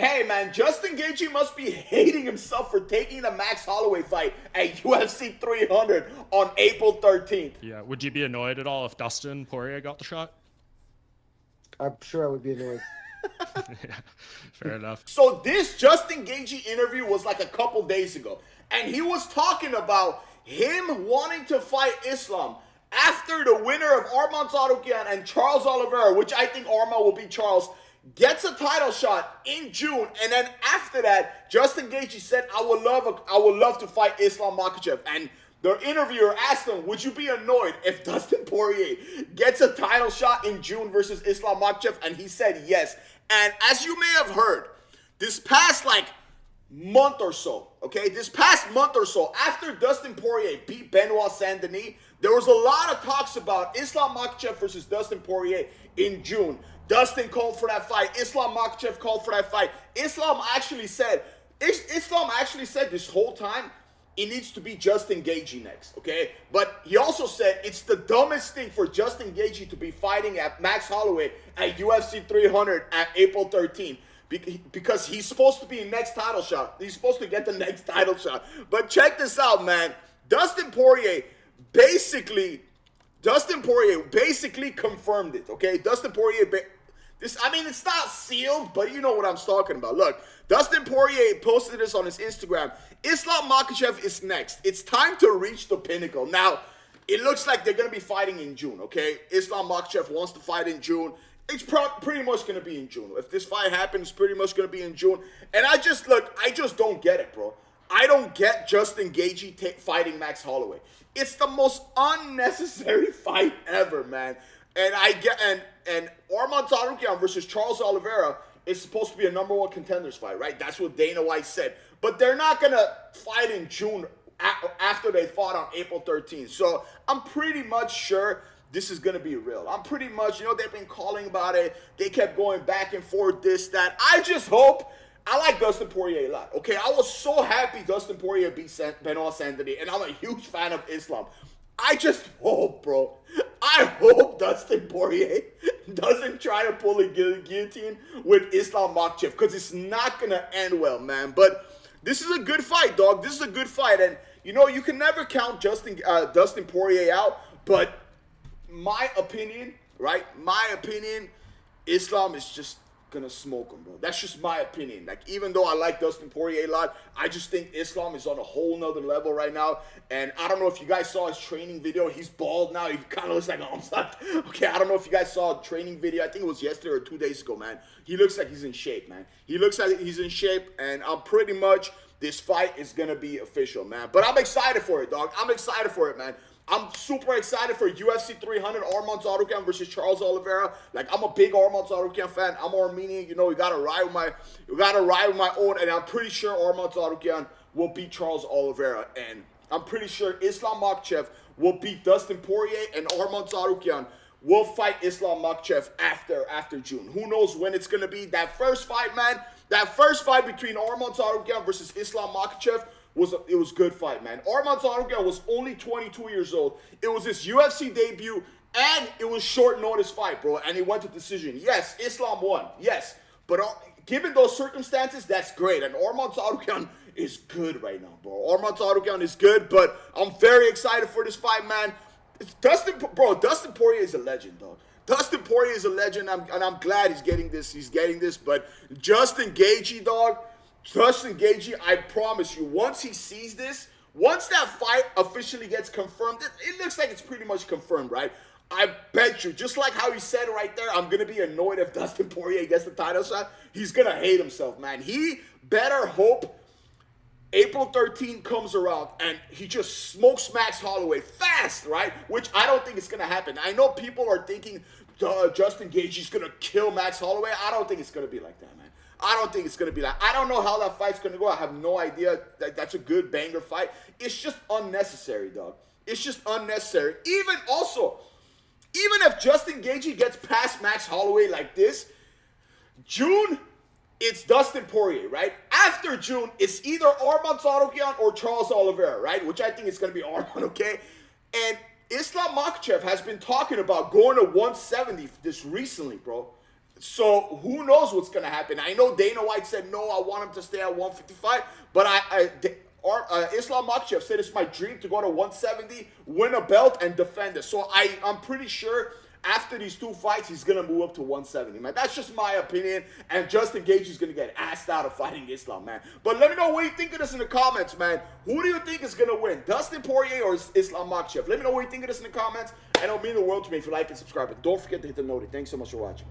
Hey man, Justin Gaethje must be hating himself for taking the Max Holloway fight at UFC 300 on April 13th. Yeah. Would you be annoyed at all if Dustin Poirier got the shot? I'm sure I would be annoyed. Yeah, fair enough. So this Justin Gaethje interview was like a couple days ago, and he was talking about him wanting to fight Islam after the winner of Arman Tsarukyan and Charles Oliveira, which I think Arman will beat Charles, gets a title shot in June, and then after that, Justin Gaethje said, I would love to fight Islam Makhachev." And the interviewer asked him, "Would you be annoyed if Dustin Poirier gets a title shot in June versus Islam Makhachev?" And he said yes. And as you may have heard, this past month or so, after Dustin Poirier beat Benoit Saint-Denis, there was a lot of talks about Islam Makhachev versus Dustin Poirier in June. Dustin called for that fight. Islam Makhachev called for that fight. Islam actually said this whole time, it needs to be Justin Gaethje next, okay? But he also said it's the dumbest thing for Justin Gaethje to be fighting at Max Holloway at UFC 300 at April 13th. Because he's supposed to be next title shot. He's supposed to get the next title shot. But check this out, man. Dustin Poirier basically confirmed it, okay? Dustin Poirier, it's not sealed, but you know what I'm talking about. Look, Dustin Poirier posted this on his Instagram. Islam Makhachev is next. It's time to reach the pinnacle. Now, it looks like they're going to be fighting in June, okay? Islam Makhachev wants to fight in June. It's pretty much going to be in June. If this fight happens, it's pretty much going to be in June. And I just don't get it, bro. I don't get Justin Gaethje fighting Max Holloway. It's the most unnecessary fight ever, man. And Arman Tsarukyan versus Charles Oliveira is supposed to be a number one contenders fight, right? That's what Dana White said. But they're not going to fight in June after they fought on April 13th. So I'm pretty much sure this is going to be real. I'm pretty much, they've been calling about it. They kept going back and forth, this, that. I just hope. I like Dustin Poirier a lot, okay? I was so happy Dustin Poirier beat Benoit Saint-Denis, and I'm a huge fan of Islam. I just hope, bro. I hope Dustin Poirier doesn't try to pull a guillotine with Islam Makhachev, because it's not going to end well, man. But this is a good fight, dog. This is a good fight. And, you can never count Dustin Poirier out. But my opinion, right? Islam is just going to smoke him, bro. That's just my opinion. Even though I like Dustin Poirier a lot, I just think Islam is on a whole nother level right now. And I don't know if you guys saw his training video. He's bald now. He kind of looks like okay, I don't know if you guys saw a training video. I think it was yesterday or 2 days ago, man. He looks like he's in shape, man. He looks like he's in shape, and I'm pretty much, this fight is going to be official, man. But I'm excited for it, dog. I'm excited for it, man. I'm super excited for UFC 300, Arman Tsarukyan versus Charles Oliveira. I'm a big Arman Tsarukyan fan. I'm Armenian, you gotta ride with my own, and I'm pretty sure Arman Tsarukyan will beat Charles Oliveira, and I'm pretty sure Islam Makhachev will beat Dustin Poirier, and Arman Tsarukyan will fight Islam Makhachev after June. Who knows when it's gonna be? That first fight, man. That first fight between Arman Tsarukyan versus Islam Makhachev was a good fight, man. Arman Tsarukyan was only 22 years old. It was his UFC debut, and it was short notice fight, bro. And he went to decision. Yes, Islam won. Yes, but given those circumstances, that's great. And Arman Tsarukyan is good right now, bro. Arman Tsarukyan is good, but I'm very excited for this fight, man. Dustin Poirier is a legend, dog. Dustin Poirier is a legend, and I'm glad he's getting this. But Justin Gaethje, dog. Dustin Gaethje, I promise you, once he sees this, once that fight officially gets confirmed, it looks like it's pretty much confirmed, right? I bet you, just like how he said right there, I'm going to be annoyed if Dustin Poirier gets the title shot, he's going to hate himself, man. He better hope April 13th comes around and he just smokes Max Holloway fast, right? Which I don't think is going to happen. I know people are thinking Justin Gaethje's going to kill Max Holloway. I don't think it's going to be like that, man. I don't think it's going to be that. I don't know how that fight's going to go. I have no idea. That's a good banger fight. It's just unnecessary, dog. It's just unnecessary. Even if Justin Gaethje gets past Max Holloway like this, June, it's Dustin Poirier, right? After June, it's either Arman Tsarukyan or Charles Oliveira, right? Which I think is going to be Arman, okay? And Islam Makhachev has been talking about going to 170 this recently, bro. So who knows what's gonna happen? I know Dana White said no, I want him to stay at 155, but Islam Makhachev said it's my dream to go to 170, win a belt, and defend it. So I'm pretty sure after these 2 fights, he's gonna move up to 170, man. That's just my opinion. And Justin Gaethje is gonna get asked out of fighting Islam, man. But let me know what you think of this in the comments, man. Who do you think is gonna win, Dustin Poirier or Islam Makhachev? Let me know what you think of this in the comments, and it'll mean the world to me if you like and subscribe. And don't forget to hit the notification. Thanks so much for watching.